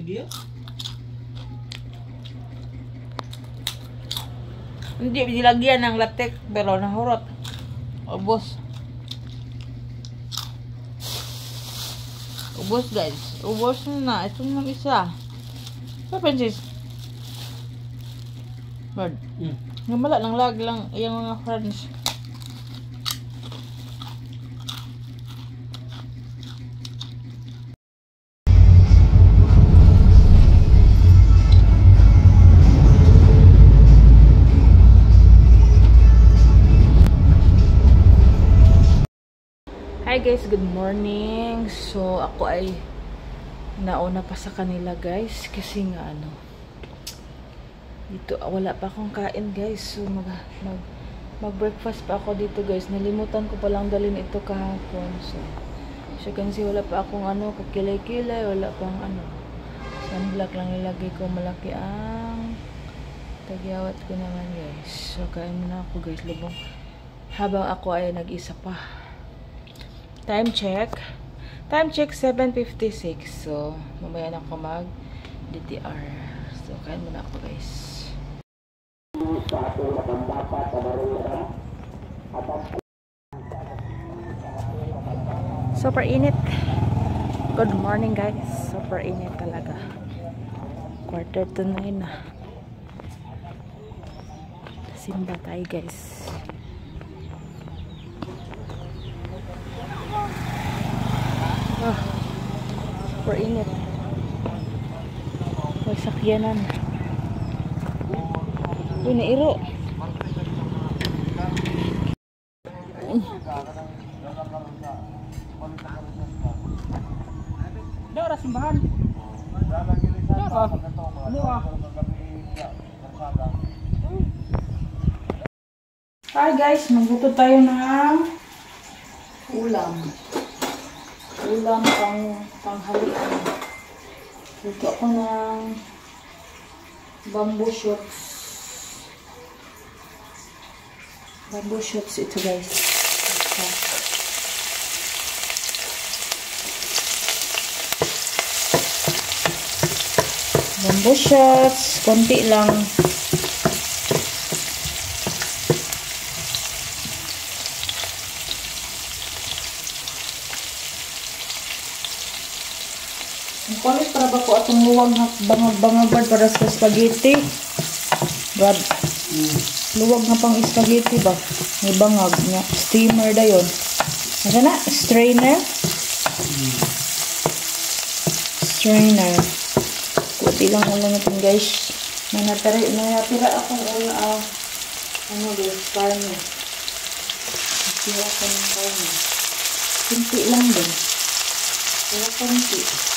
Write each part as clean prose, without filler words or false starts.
Hindi nilagyan ng latex pero nahurot. Ubos. Ubos guys. Ubos na. Ito lang isa. Sa Princess. Bird. Namala lang lag lang yung mga friends. Hi guys, good morning. So ako ay nauna pa sa kanila guys kasi nga dito wala pa akong kain guys. So mag breakfast pa ako dito guys. Nalimutan ko palang dalhin ito kahapon. So kasi wala pa akong kakilay-kilay, wala pang sunblock lang nilagay ko, malaki ang tagyawat ko naman guys. So kain muna ako guys, lubong habang ako ay nag-isa pa. Time check 7:56. So mamaya na ako mag DTR. So kain muna ako guys. Super init. Good morning guys. Super init talaga. 8:45 na. Simba tayo guys. Super init. May sakyanan. Uy, nairo. Dara simbahan. Dara. Hi guys, magluto tayo ng ulam. Ulam panghalian. Luto ako ng bamboo shoots. Bamboo shoots ito guys. Bamboo shoots, konti lang. Kulit para ba ko atong luwag na bangag-bangagad para sa spaghetti. Brad. Luwag na pang spaghetti ba? May bangag niya. Steamer da yun. Ano na? Strainer. Strainer. Kuti lang ulan natin guys. May natira akong guys, karne. Natira ako ng karne. Kunti lang din. Kaya kunti.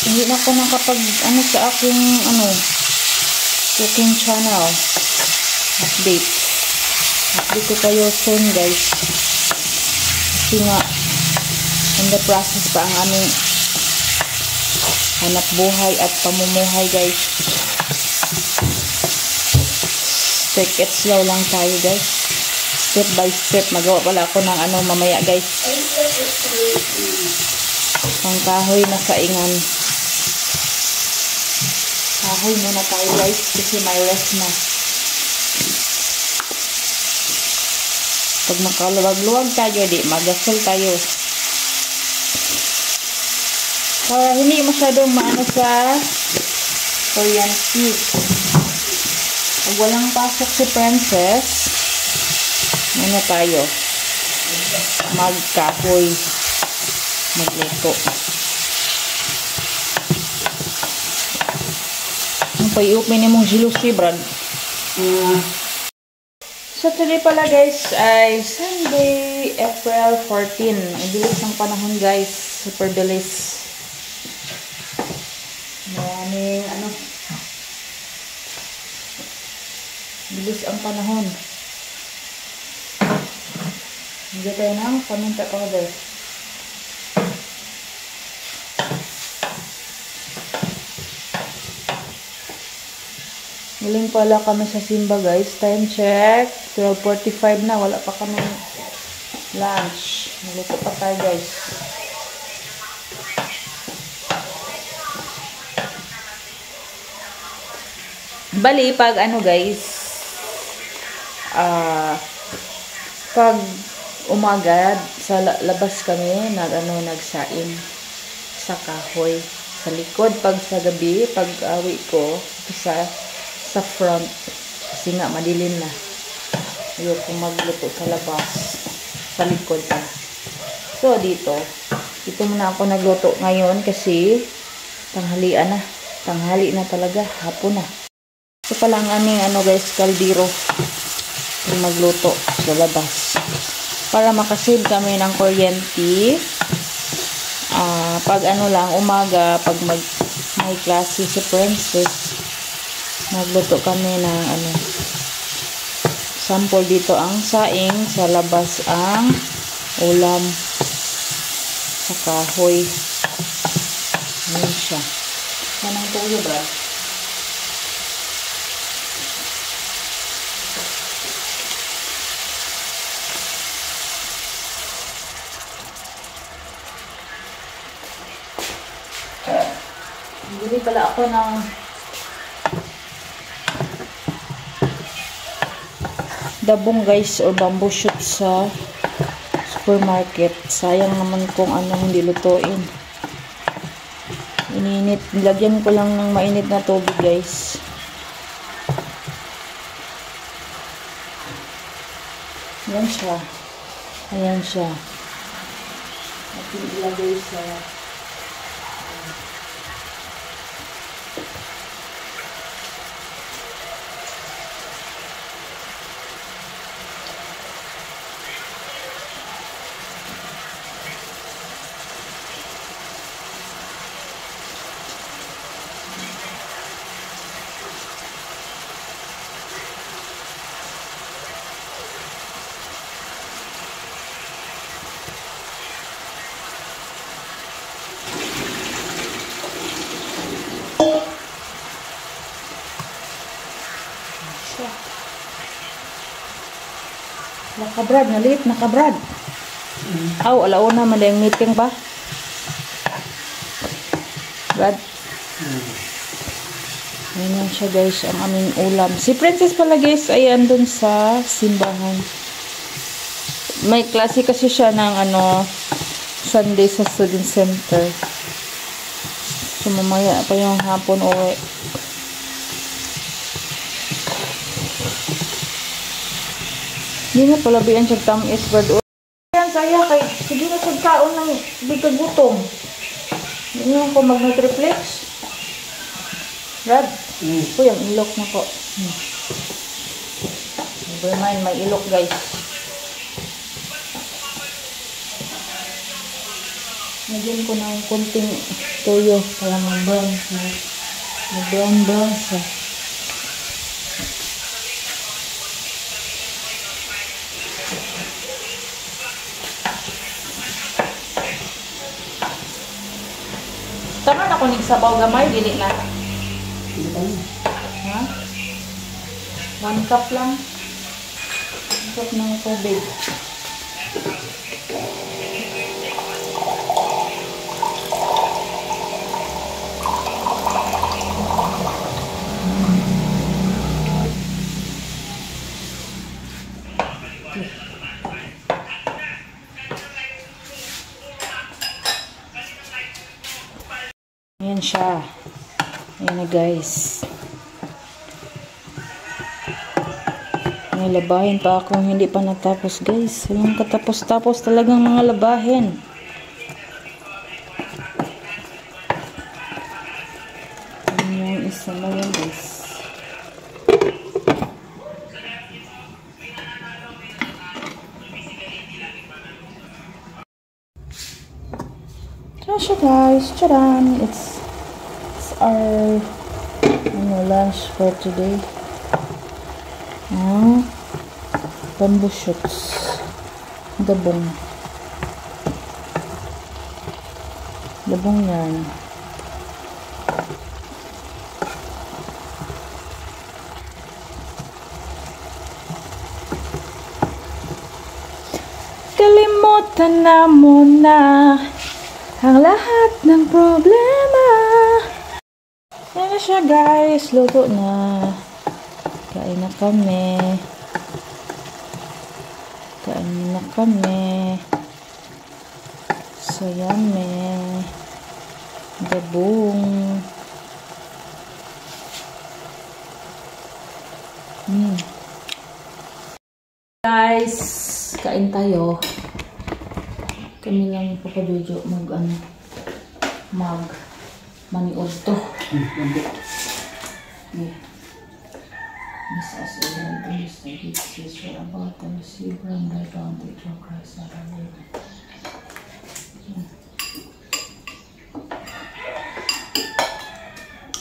Hindi na ako nakapag sa aking cooking channel update ko kayo soon guys kasi nga in the process pa ang aming hanap buhay at pamumuhay guys. Take it slow lang tayo guys, step by step. Magawa pala ako ng mamaya guys, pang kahoy na saingan. Kahoy muna tayo guys kasi may rest na. Pag makaluwag-luwag tayo, di magasol tayo. Para hindi masyadong maano sa Korean food. Pag walang pasok si Princess, tayo magkahoy, magluto. Payupin ni mong jealousy, Brad. So, today pala guys ay Sunday, April 14. Ang bilis ng panahon guys. Super bilis. Maraming bilis ang panahon. Hindi tayo ng paminta powder. Huling pala kami sa simba guys. Time check. 12:45 na. Wala pa kami lunch. Nagluto pa tayo guys. Bali, pag ano guys, pag umaga, sa labas kami, nagsaing sa kahoy. Sa likod, pag sa gabi, pag awi ko, sa front. Kasi nga, madilim na. Ayoko magluto sa labas. Sa likod pa. So, dito muna ako nagluto ngayon kasi tanghalian na. Tanghali na talaga. Hapon na. Ito pala ang aming guys, kaldero. Yung magluto sa labas. Para makasave kami ng kuryente. Pag lang, umaga, pag may klase si Princess, magluto kami ng sample dito ang saing, sa labas ang ulam sa kahoy. Ayan siya. Manang tuyo ba? Bili pala ako ng dabong guys or bamboo shoot sa supermarket. Sayang naman kung hindi lutuin. Ininit. Nilagyan ko lang ng mainit na tubig guys. Ayan siya. Ayan siya. At ilagay sa nakabrad, nalit, nakabrad. Aw, alauna, malayang meeting ba? Brad. Ayan siya guys, ang aming ulam. Si Princess pala guys, ay andun sa simbahan. May klase kasi siya ng Sunday sa student center. So mamaya pa yung hapon uwi. Hindi na pala biyan siya tamis, Brad. Ayan, saya kay, sige na sa kaon ng di ka gutom. Hindi na ako mag-nutriflex. Brad, ito yung ilok na ko. Never mind, may ilok guys. Nagyan ko ng kunting toyo para mag-brown. Mag-brown siya. Tama na ko sabaw gamay, dili na. Ha? 1 cup lang. 1 cup ng tubig. Ayan siya. Ayan na guys. May labahin pa akong hindi pa natapos guys. Yung katapos-tapos talagang mga labahin. Ayan yung isa na yun guys. So guys, charan! It's our lunch for today. Bamboo shoots. Dabong. Dabong yan. Tanda mo na ang lahat ng problema. Yan na siya guys, luto na. Kain na kami. Kain na kami. So yummy. Gabong. Guys, kain tayo. Kami lang po ka Jojo mag maniod to. This as a man is the gifts for about the receiver and I found it from Christ not alone.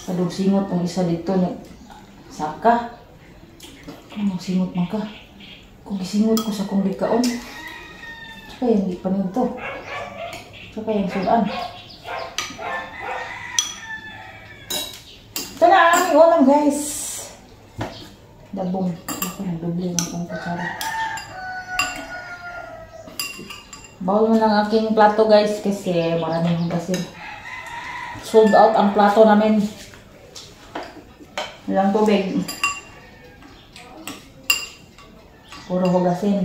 Kadug singot ang isa dito ni Saka. Kung singot man ka. Kung gisingot ko sa kong likaon. Saka yung di pa nito. Saka yung sulaan. Ito na ang aming ulam guys. Dabong. Ako na doble ng kong kutsara. Bawal mo lang aking plato guys kasi maraming hugasin. Sold out ang plato namin. Walang tubig. Puro hugasin.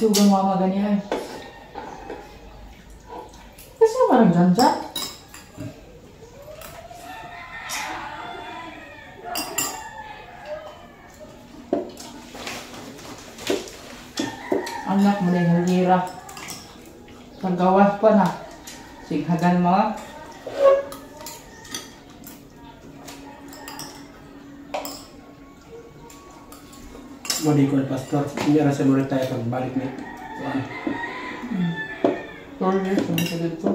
Sugang mama ganyan. Kasi parang ganja. Anak mo na yung halira. Paggawas pa na. Sighagan mo. Modi ko pastor, hindi rasa mo retire pag balik ni. Sorry, kami sa dito.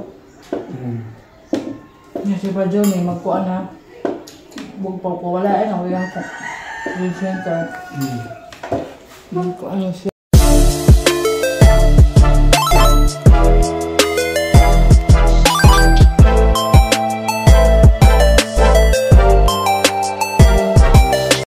Yung si Bajo may magkuhan na. Huwag pa wala eh. Nawala ko. Yung center. Magkuhan siya.